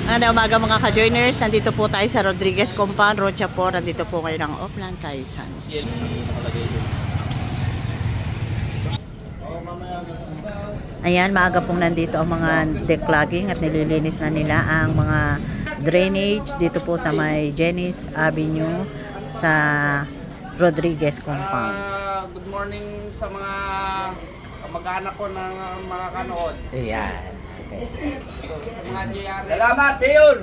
Magandang umaga mga ka-joiners. Nandito po tayo sa Rodriguez Compound, Rocha po. Nandito po kayo ng Oplan, Taisan. Ayan, maaga pong nandito ang mga declogging at nililinis na nila ang mga drainage dito po sa may Jennings Avenue sa Rodriguez Compound. Good morning sa mga kamag-anak ko ng mga kanood. Ayan. So, sa mga JR. Salamat, Mayor!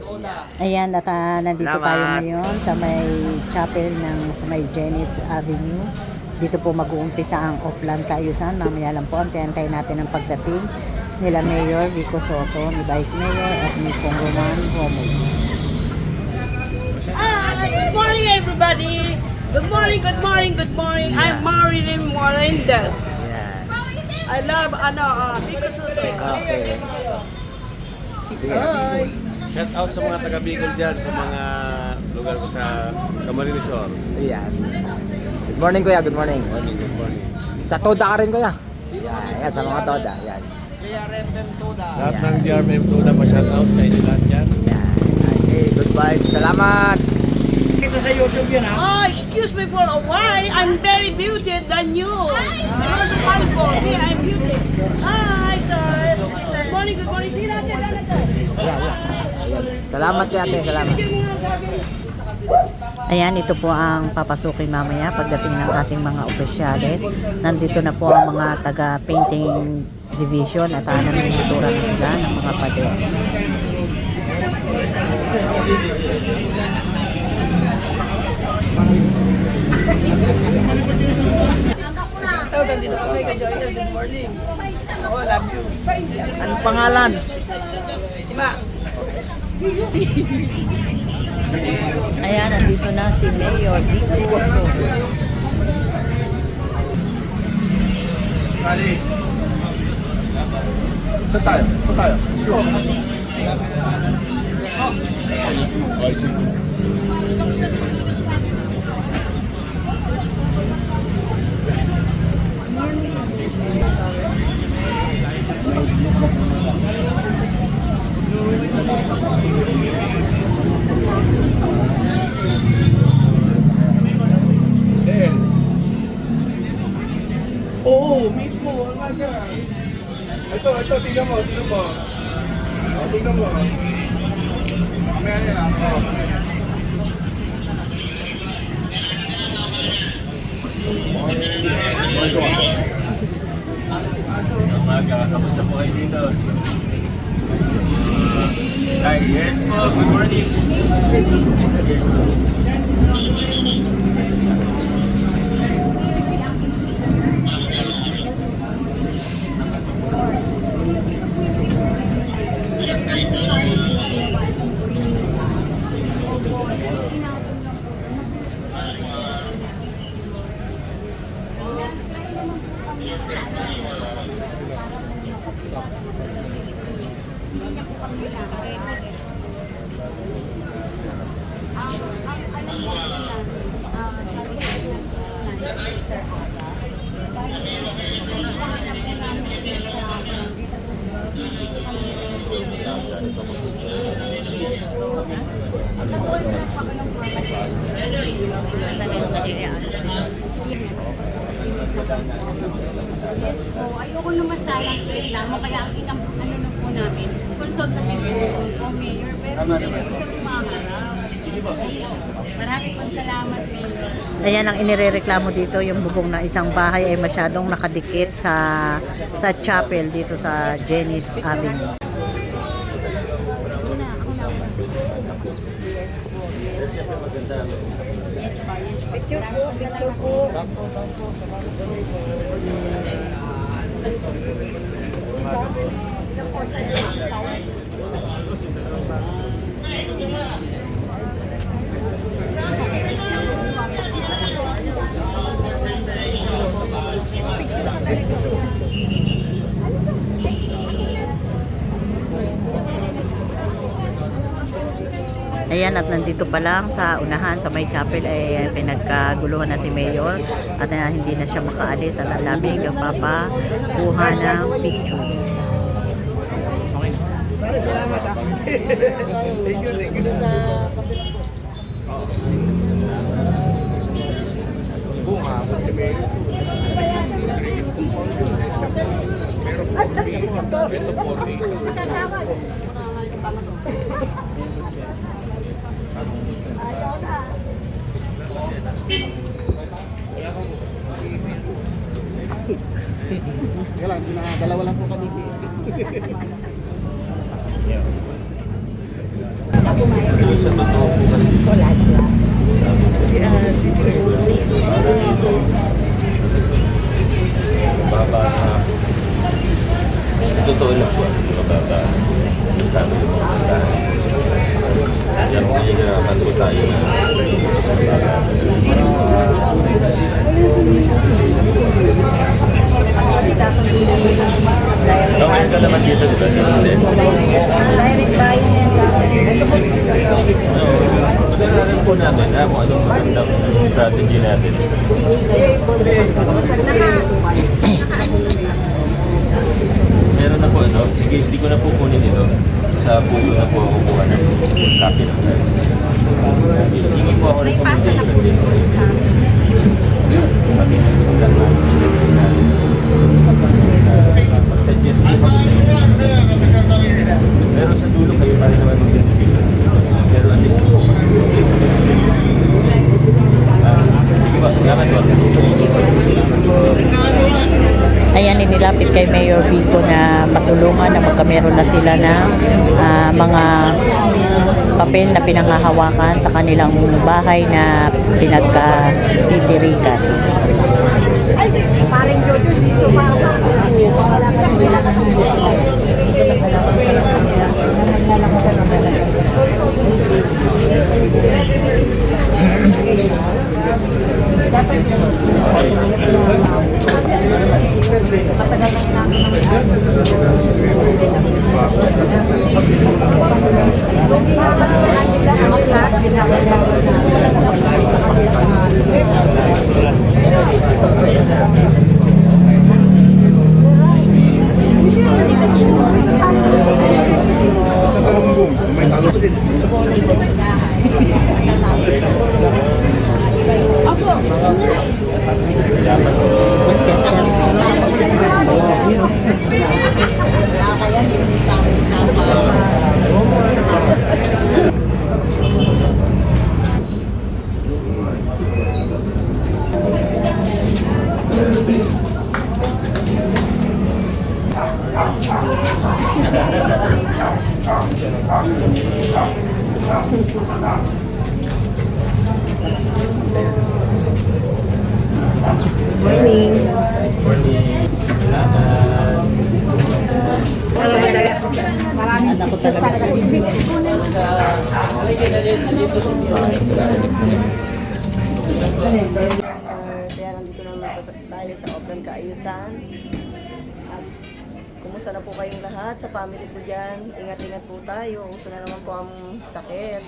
Ayan, at nandito Salamat. tayo ngayon sa may chapel ng sa may Jennings Avenue. Dito po mag-uumpisa ang Oplan Tayusan. Mamaya lang po, antay natin ang pagdating nila Mayor Vico Soto, ni Vice Mayor at ni Pong Roman Romo. Good morning, everybody. Good morning, good morning, good morning. I'm Marilyn Melendez. Ayan. I love Vico Soto. Okay. Hi. Shout out sa mga taga Bicol dyan, sa mga lugar ko sa Camarines Sur. Ayan. Good morning, Kuya. Good morning. Good morning. Sa Toda ka rin, Kuya. Ayan, sa mga Toda. Ayan. JRFM Toda. Lahat ng DRM Tuna pa shout out sa inyo lahat dyan. Ayan. Okay, good vibes. Salamat. Oh, excuse me for a while. I'm very beauty than you. Because of alcohol, me, I'm beauty. Hi, sir. Good morning, good morning. Sige natin, natin. Salamat, Kuya. Ate. Salamat. Ayan, ito po ang papasukin mamaya pagdating ng ating mga opisyales. Nandito na po ang mga taga-painting division at namimitura na sila ng mga pader. Nandito po kayo, ka-joiner. Good morning. Oh, love you. Anong pangalan? Ima. Ayan, nandito na si Mayor Vico Soto. Saan tayo? Saan tayo? Sure. Oo, mismo. Ito, tingnan mo, tingnan mo. Tingnan mo. Mamaya yan. Umaga, kamusta po kayo dito? Hi, yes po, good morning. Yes po, ayoko naman sayang reklamo, kaya ang inang ano na po namin, consultative po, Mayor, pero hindi po siya umaharap. Maraming pong salamat, Mayor. Ayan, ang inirereklamo dito, yung bubong ng isang bahay ay masyadong nakadikit sa chapel dito sa Jennings Avenue. Picture po, picture po. Ayan, at nandito pa lang sa unahan sa may chapel ay pinagkaguluhan na si Mayor at hindi na siya makaalis at ang daming nagpapakuha ng picture. Thank you. Kaya lang, dalawa lang po kami. Baba na. Totoo lang po. Mababa. Kami yung mga tanda. Yan po yung nakakatuwa tayo na. Okay ka naman dito, di ba? Pag-aaral po namin kung anong magandang strategy natin. Meron na po sige, hindi ko na po kunin ito. Sa puso na po ako kuha ng copy ng guys. Hindi po ako recommendation din. Mag-suggest po kami sa inyo. Pero sa dulo kayo pa rin naman mag-decision. Pero at least po. Sige ba, salamat po. Ayan, inilapit kay Mayor Vico na matulungan na magkameron na sila ng mga papel na pinanghahawakan sa kanilang bahay na pinagkatitirikan. Paring Jojo, hindi sumama. Wala ka sila Kaya nandito naman tayo sa Oplan Kaayusan. At kumusta na po kayong lahat sa family ko dyan? Ingat-ingat po tayo. Uso na naman po ang sakit.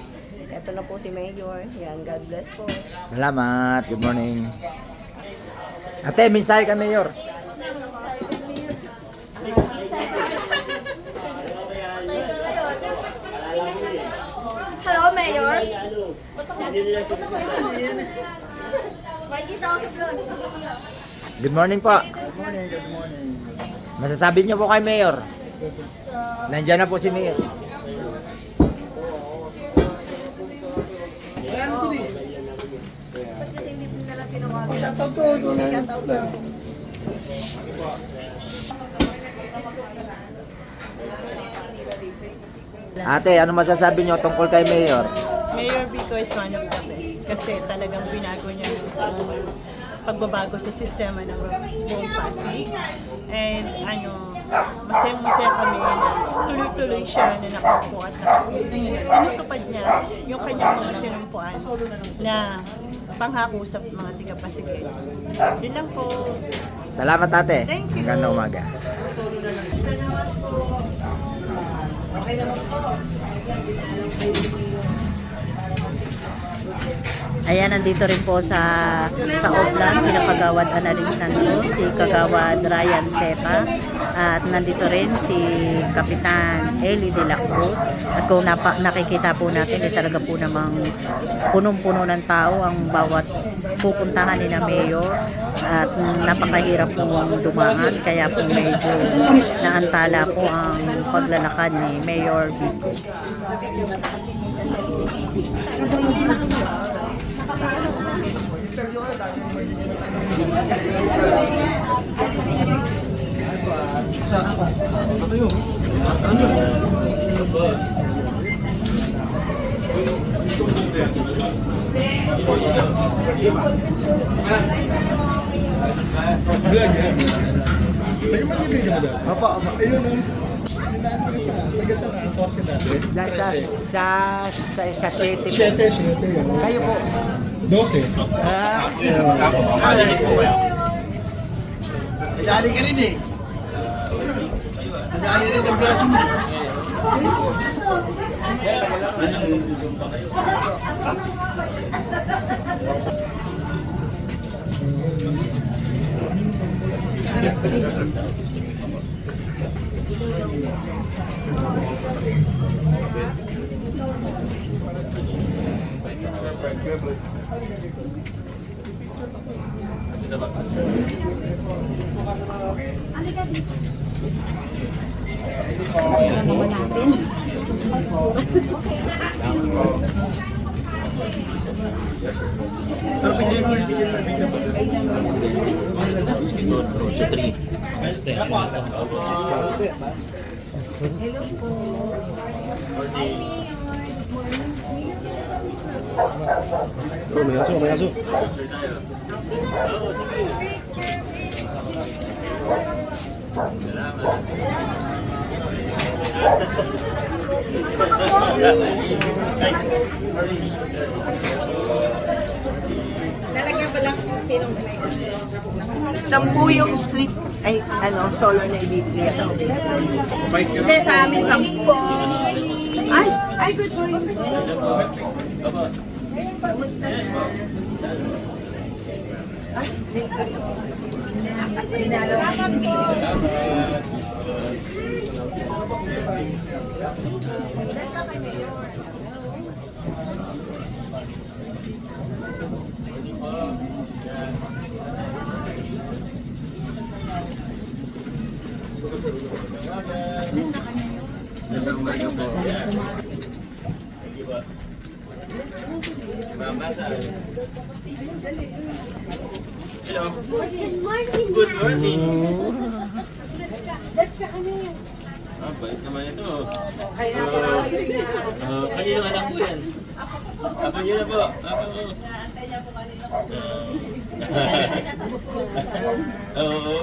Ito na po si Mayor. Yan, God bless po. Salamat. Good morning. Ate, mensahe ka, Mayor. Hello, Mayor. Makikita ako sa vlog. Good morning po. Good morning. Masasabi niyo po kay Mayor. Nandiyan na po si Mayor. Ba't kasi hindi po nila tinawagan? Shoutout ko. Shoutout ko. Ate, ano masasabi niyo tungkol kay Mayor? Mayor Vico is one of the best kasi talagang binago niya yung pagbabago sa sistema ng buong Pasig. And masaya-masaya kami na tuloy-tuloy siya na nakaupo at tinutupad niya yung kanyang mga sinumpuan na panghako sa mga tiga-Pasig. Yun lang po. Salamat, ate. Thank you. Magandang umaga. Okay naman po. Ayan, nandito rin po sa Oplan, sila Kagawad Analing Santos, si Kagawad Ryan Sepa, at nandito rin si Kapitan Eli de la Cruz. At kung nakikita po natin, talaga po namang punong-puno ng tao ang bawat pupuntahan ni na Mayor, at napakahirap po dumaan, kaya po medyo naantala po ang paglalakad ni Mayor Vico. Opo, opo. Ayun o. Taga saan ang torsi natin? Sa 7 po. 7. Kayo po. 12. Dali ka rin eh. Dali rin ang braso mo. Lalagyan pa lang kung sinong may gusto. 10 yung street, ay solo na ibibigay ito. Hindi, sa amin 10. Ay, good morning. Hello. Good morning. Bait naman ito. Kaninong anak po yan? Ako nyo na po. Oo.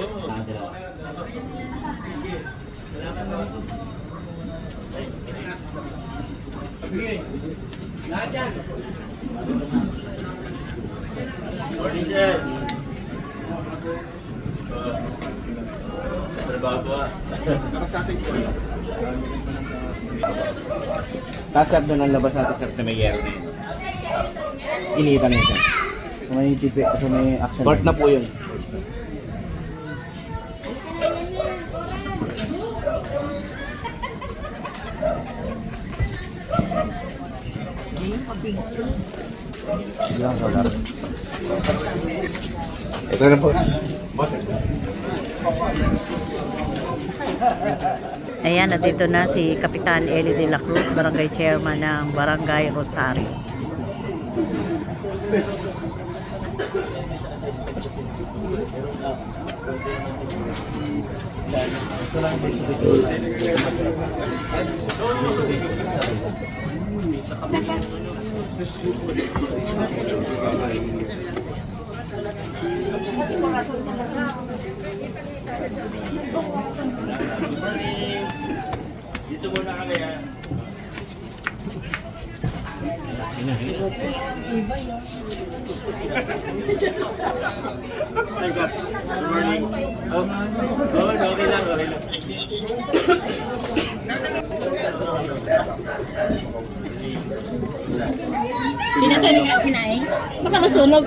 Morning, sir. Trabaho po. Tapos doon ang labas natin sa may yero. Initan nito. Sa may TV, sa may action. Court na po yun. Bilang solar. Ito na po. Ayan, nandito na si Kapitan Eli de la Cruz, Barangay Chairman ng Barangay Rosario. Dito muna kami ha. My God. Good morning. Okay lang, okay lang. Pinatay ka sinaing? Baka masunog.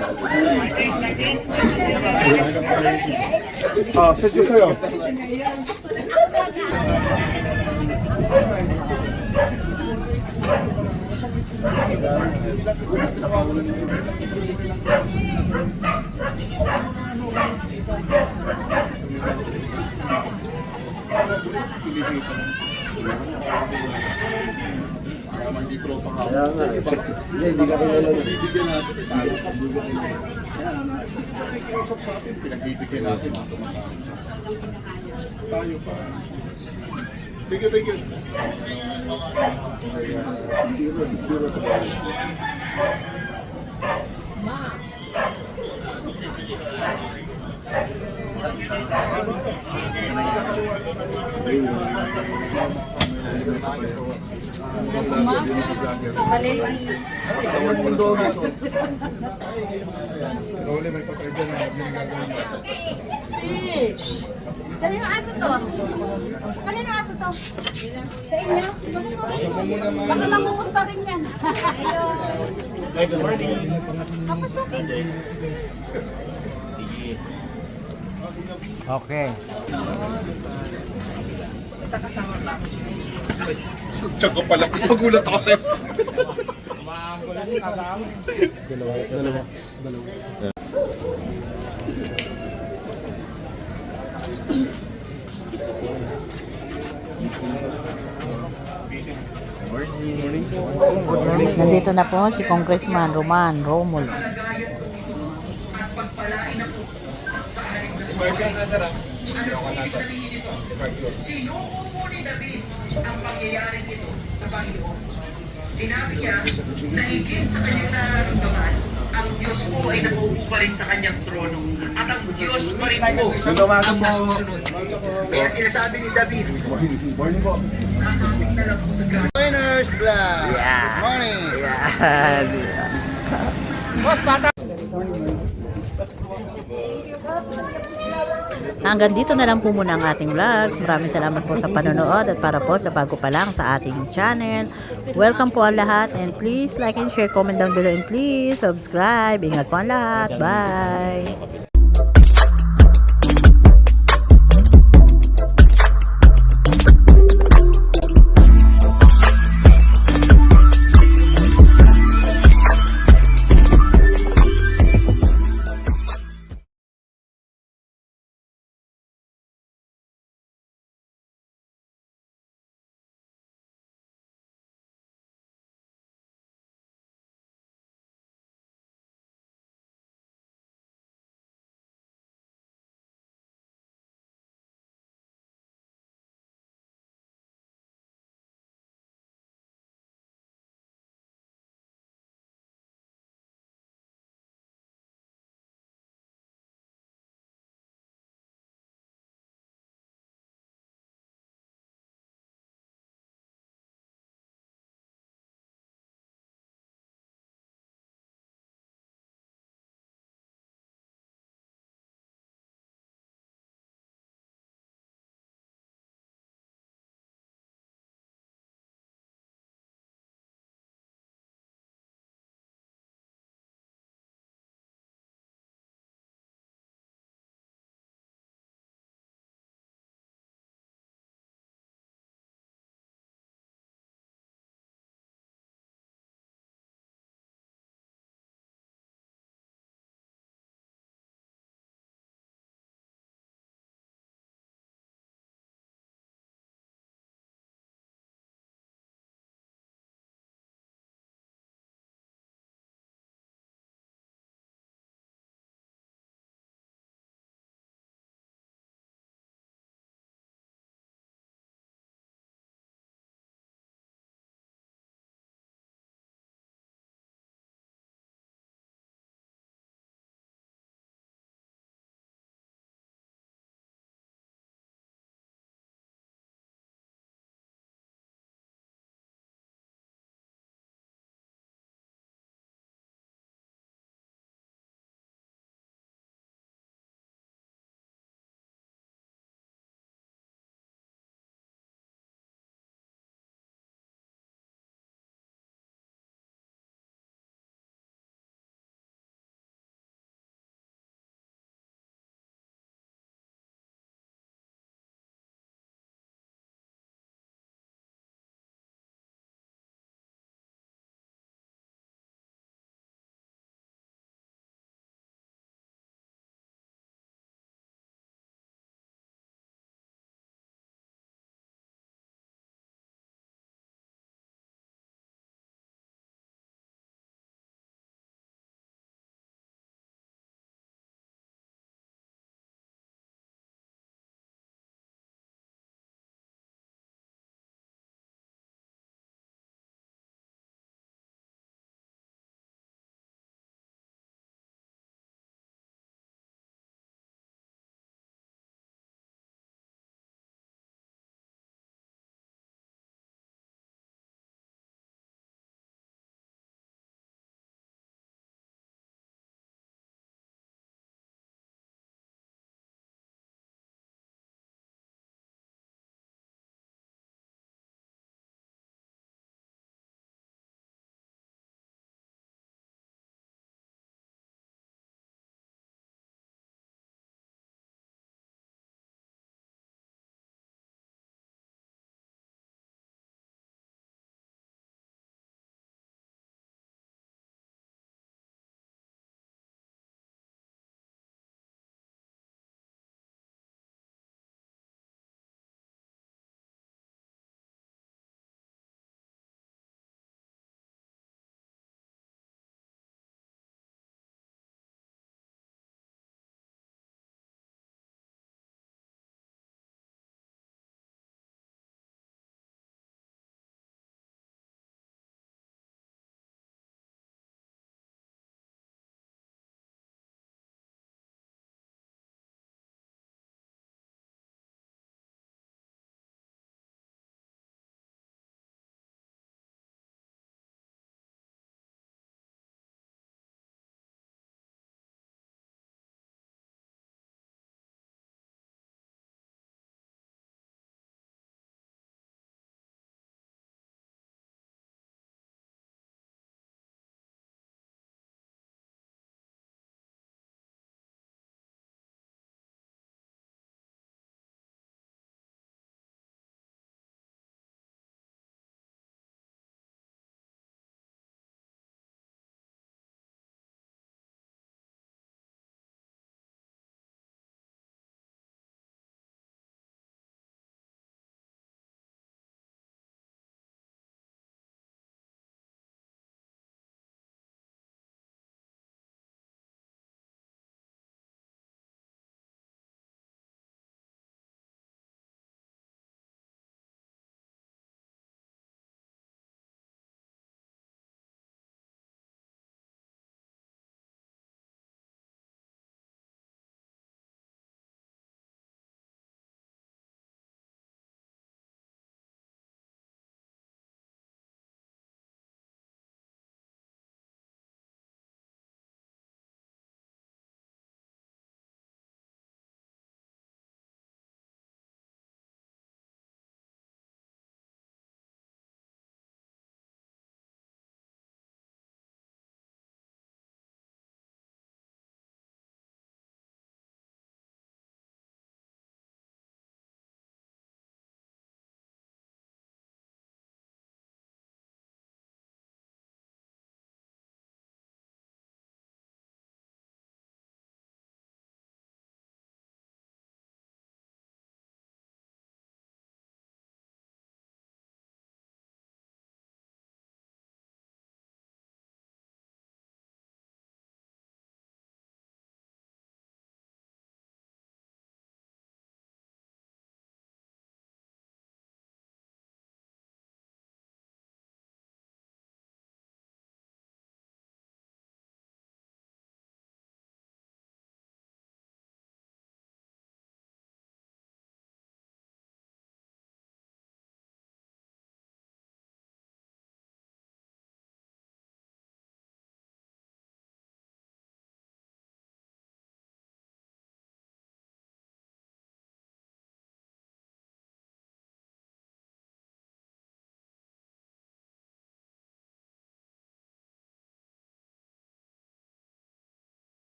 Ah, sadyo sa'yo. Kaya nga, hindi ka kilala. Bibigyan natin. Nakikiusap sa atin, pinagbibigyan natin. Tayo pa. Thank you, thank you. Zero. Rolly, may patay dyan na. Kanino aso to? Kanino aso to? Sa inyo? Baka mamumos pa rin yan. Good morning. Okay. Tsaka pala, magulat ako sa'yo. Dalawa. Nandito na po si Congressman Roman Romulo. Sinuupo ni David ang pangyayaring ito sa Panginoon. Sinabi niya na higit sa kanyang nararamdaman, ang Diyos po ay nakaupo pa rin sa kanyang trono. At ang Diyos pa rin po ang nasusunod. Kaya sinasabi ni David, nakakapit na lang po sa God. Winners Vlog! Yeah. Morning! Yan. Hanggang dito na lang po muna ang ating vlogs. Maraming salamat po sa panonood at para po sa bago pa lang sa ating channel. Welcome po ang lahat and please like and share, comment down below and please subscribe. Ingat po ang lahat. Bye!